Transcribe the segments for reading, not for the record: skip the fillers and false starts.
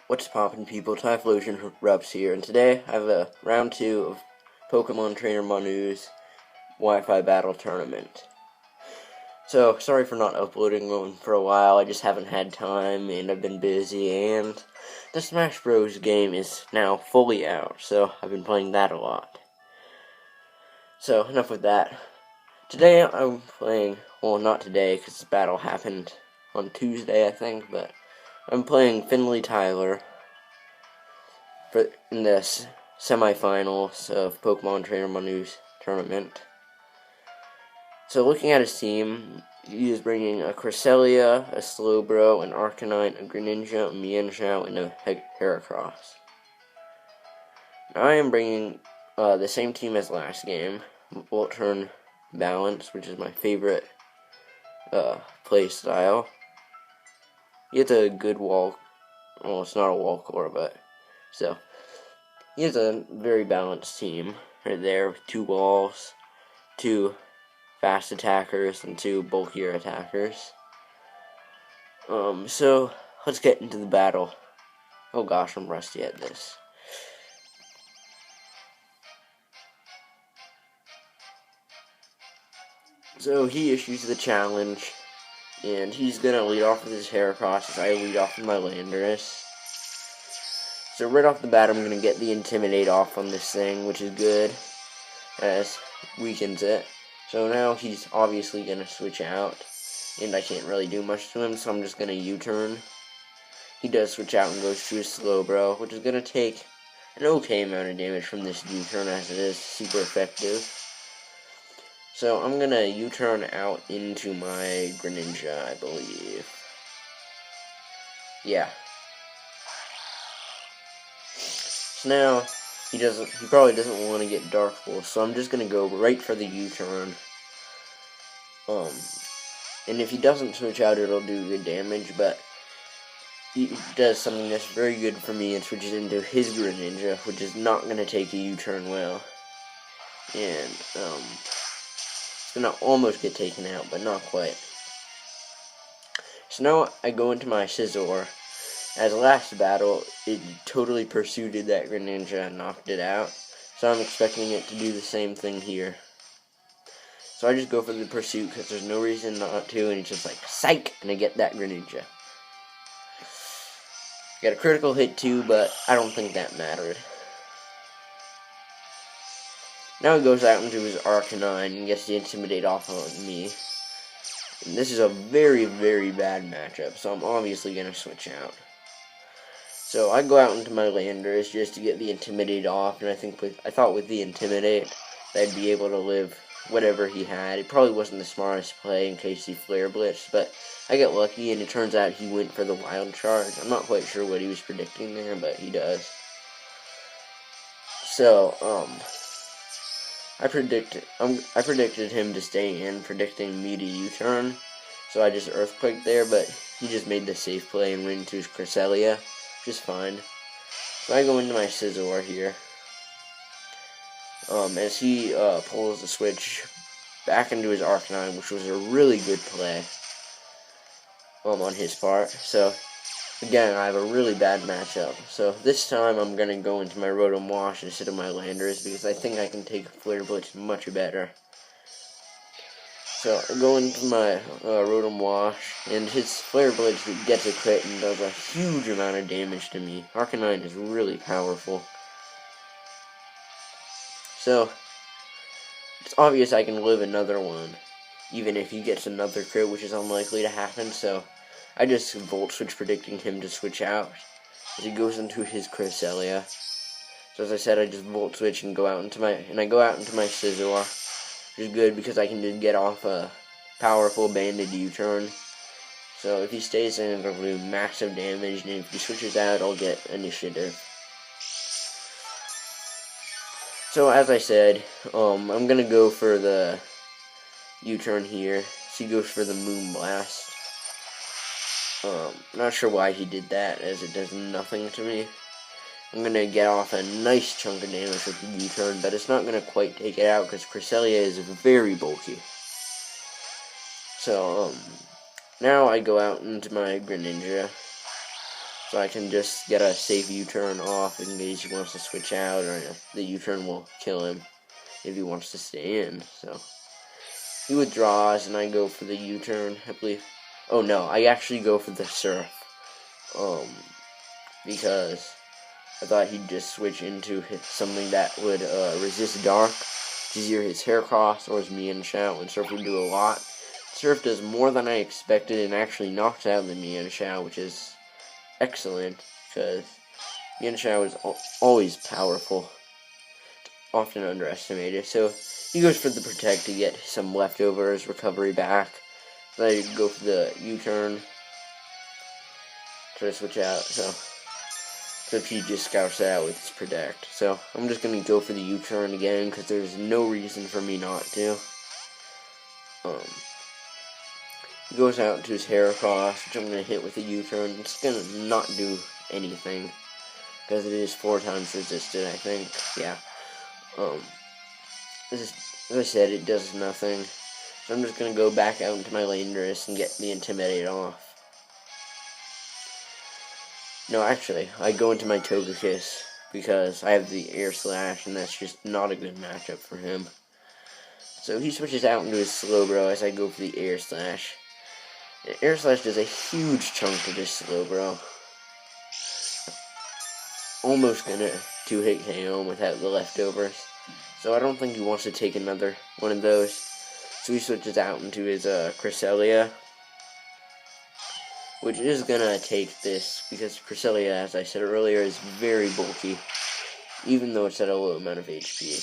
What's poppin', people? TyphlosionRupts here, and today I have a round 2 of PokemonTrainerManu's Wi-Fi Battle tournament. So, sorry for not uploading one for a while. I just haven't had time, and I've been busy, and the Smash Bros. Game is now fully out, so I've been playing that a lot. So, enough with that. Today I'm playing, well, not today, because the battle happened on Tuesday, I think, but I'm playing Finley Tyler in the semifinals of PokemonTrainerManu's tournament. So looking at his team, he is bringing a Cresselia, a Slowbro, an Arcanine, a Greninja, a Mienshao, and a Heracross. I am bringing the same team as last game, Volt-Turn Balance, which is my favorite play style. He has a good wall, well, it's not a wall core, but so he has a very balanced team right there with 2 walls, 2 fast attackers, and 2 bulkier attackers. So let's get into the battle. Oh gosh, I'm rusty at this. So he issues the challenge, and he's gonna lead off with his Heracross as I lead off with my Landorus. So right off the bat, I'm gonna get the Intimidate off on this thing, which is good, as weakens it. So now he's obviously gonna switch out, and I can't really do much to him, so I'm just gonna U-turn. He does switch out and goes to his Slowbro, which is gonna take an okay amount of damage from this U-turn, as it is super effective. So I'm gonna U-turn out into my Greninja, I believe. Yeah. So now he probably doesn't want to get Dark Pulse, so I'm just gonna go right for the U-turn. And if he doesn't switch out, it'll do good damage, but he does something that's very good for me and switches into his Greninja, which is not gonna take a U-turn well. And it's gonna almost get taken out, but not quite. So now I go into my Scizor. As last battle, it totally pursued that Greninja and knocked it out, so I'm expecting it to do the same thing here. So I just go for the pursuit because there's no reason not to, and it's just like, psych, and I get that Greninja. Got a critical hit too, but I don't think that mattered. Now he goes out into his Arcanine and gets the Intimidate off on me. And this is a very, very bad matchup, so I'm obviously going to switch out. So I go out into my Landorus just to get the Intimidate off, and I thought with the Intimidate I'd be able to live whatever he had. It probably wasn't the smartest play in case he Flare Blitzed, but I got lucky, and it turns out he went for the Wild Charge. I'm not quite sure what he was predicting there, but he does. So, I predicted him to stay in, predicting me to U-turn, so I just Earthquaked there, but he just made the safe play and went into his Cresselia, which is fine. So I go into my Scizor here, as he pulls the switch back into his Arcanine, which was a really good play on his part. So again, I have a really bad matchup. So this time I'm going to go into my Rotom Wash instead of my Landorus, because I think I can take Flare Blitz much better. So I go into my Rotom Wash, and his Flare Blitz gets a crit and does a huge amount of damage to me. Arcanine is really powerful. So it's obvious I can live another one, even if he gets another crit, which is unlikely to happen. So I just Volt Switch, predicting him to switch out as he goes into his Cresselia. So as I said, I just Volt Switch and go out into my Scizor, which is good because I can just get off a powerful banded U-turn. So if he stays in, it'll do massive damage, and if he switches out, I'll get initiative. So as I said, I'm gonna go for the U-turn here. So he goes for the Moonblast. Not sure why he did that, as it does nothing to me. I'm going to get off a nice chunk of damage with the U-turn, but it's not going to quite take it out because Cresselia is very bulky. So, now I go out into my Greninja. so I can just get a safe U-turn off in case he wants to switch out, or the U-turn will kill him if he wants to stay in. So he withdraws, and I go for the U-turn, I believe. Oh no, I actually go for the Surf, because I thought he'd just switch into something that would resist Dark. It's either his Heracross or his Mienshao, and Surf would do a lot. Surf does more than I expected and actually knocks out the Mienshao, which is excellent, because Mienshao is always powerful, often underestimated. So he goes for the Protect to get some leftovers, recovery back. Then I go for the U-turn, try to switch out, so he just scouts it out with his Protect. So I'm just going to go for the U-turn again, because there's no reason for me not to. He goes out to his Heracross, which I'm going to hit with a U-turn. It's going to not do anything, because it is 4 times resisted, I think. Yeah. As I said, it does nothing. So I'm just going to go back out into my Landorus and get the Intimidate off. No, actually, I go into my Togekiss, because I have the Air Slash, and that's just not a good matchup for him. So he switches out into his Slowbro as I go for the Air Slash. The Air Slash does a huge chunk to this Slowbro. Almost gonna 2-hit KO him without the leftovers. So I don't think he wants to take another one of those. So he switches out into his Cresselia, which is gonna take this, because Cresselia, as I said earlier, is very bulky. Even though it's at a low amount of HP,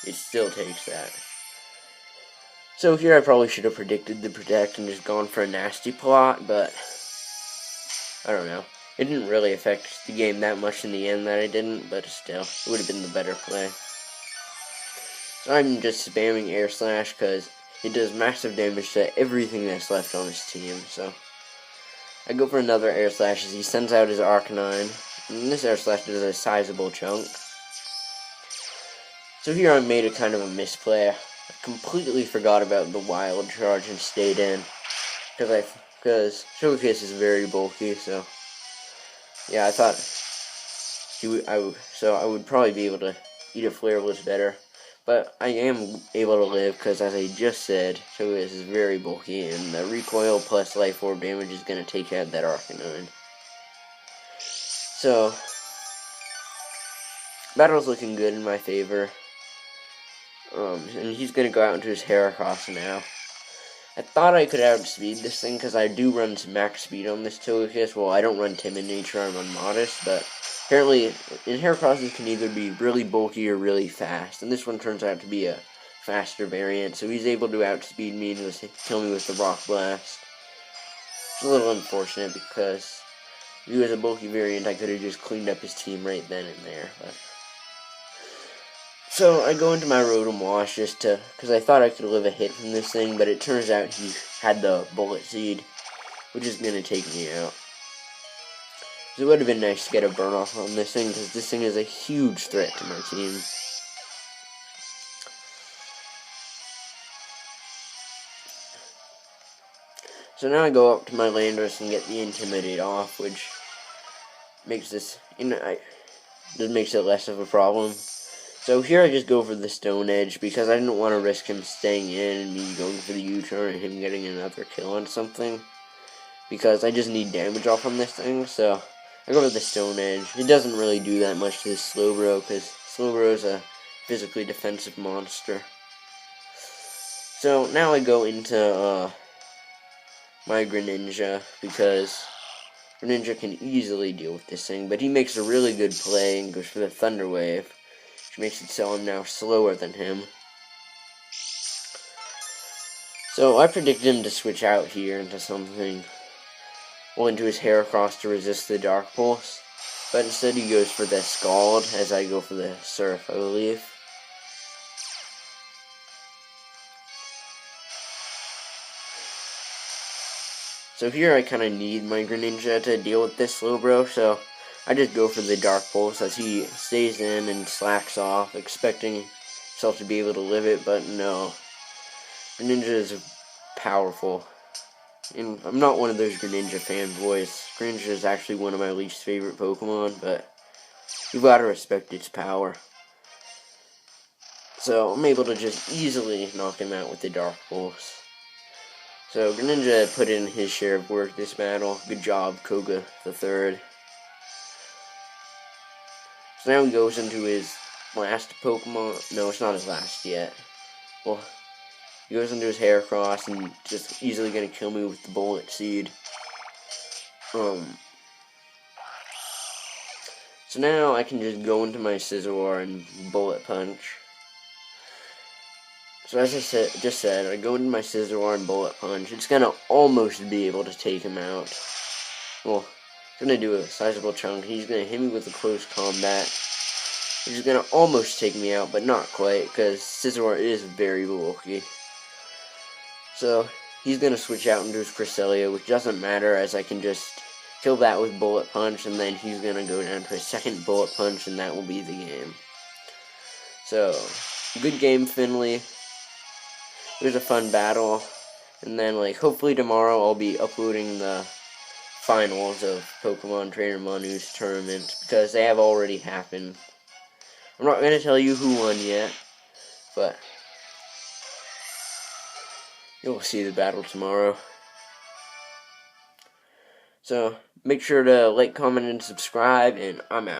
it still takes that. So here I probably should have predicted the Protect and just gone for a nasty plot, but I don't know. It didn't really affect the game that much in the end that I didn't, but still, it would have been the better play. So I'm just spamming Air Slash because it does massive damage to everything that's left on his team. So I go for another Air Slash as he sends out his Arcanine, and this Air Slash does a sizable chunk. So here I made a kind of a misplay. I completely forgot about the Wild Charge and stayed in, because Togekiss is very bulky. So yeah, I thought I would probably be able to eat a Flare Blitz better. But I am able to live, because as I just said, Togekiss is very bulky, and the recoil plus Life Orb damage is going to take out that Arcanine. So, battle's looking good in my favor. And he's going to go out into his Heracross now. I thought I could outspeed this thing, because I do run some max speed on this Togekiss. Well, I don't run Timid Nature, I run Modest, but apparently, in Heracross, it can either be really bulky or really fast, and this one turns out to be a faster variant, so he's able to outspeed me and just kill me with the Rock Blast. It's a little unfortunate, because if he was a bulky variant, I could have just cleaned up his team right then and there, but... So I go into my Rotom Wash because I thought I could live a hit from this thing, but it turns out he had the Bullet Seed, which is going to take me out. So it would have been nice to get a burn off on this thing, because this thing is a huge threat to my team. So now I go up to my Landorus and get the Intimidate off, which makes this, makes it less of a problem. So here I just go for the Stone Edge, because I didn't want to risk him staying in and me going for the U-turn and him getting another kill on something, because I just need damage off on this thing. So I go for the Stone Edge. It doesn't really do that much to this Slowbro, because Slowbro is a physically defensive monster. So now I go into my Greninja, because Greninja can easily deal with this thing, but he makes a really good play and goes for the Thunder Wave, which makes it so I'm now slower than him. So I predicted him to switch out here into something, well, into his Heracross to resist the Dark Pulse, but instead he goes for the Scald as I go for the Surf, I believe. So here I kind of need my Greninja to deal with this Slowbro, so I just go for the Dark Pulse as he stays in and slacks off, expecting himself to be able to live it, but no. Greninja is powerful. And I'm not one of those Greninja fanboys. Greninja is actually one of my least favorite Pokemon, but you've got to respect its power. So I'm able to just easily knock him out with the Dark Pulse. So Greninja put in his share of work this battle. Good job, Koga the Third. So now he goes into his last Pokemon. No, it's not his last yet. Well, he goes into his Heracross and just easily gonna kill me with the Bullet Seed. So now I can just go into my Scizor and Bullet Punch. So as I said, I go into my Scizor and Bullet Punch. It's gonna almost be able to take him out. Well, it's gonna do a sizable chunk. He's gonna hit me with a close combat. He's gonna almost take me out, but not quite, because Scizor is very bulky. So he's gonna switch out into his Cresselia, which doesn't matter, as I can just kill that with Bullet Punch, and then he's gonna go down to a second Bullet Punch, and that will be the game. So, good game, Finley. It was a fun battle, and then, hopefully tomorrow I'll be uploading the finals of PokemonTrainerManu's tournament, because they have already happened. I'm not going to tell you who won yet, but you'll see the battle tomorrow. So, make sure to like, comment, and subscribe, and I'm out.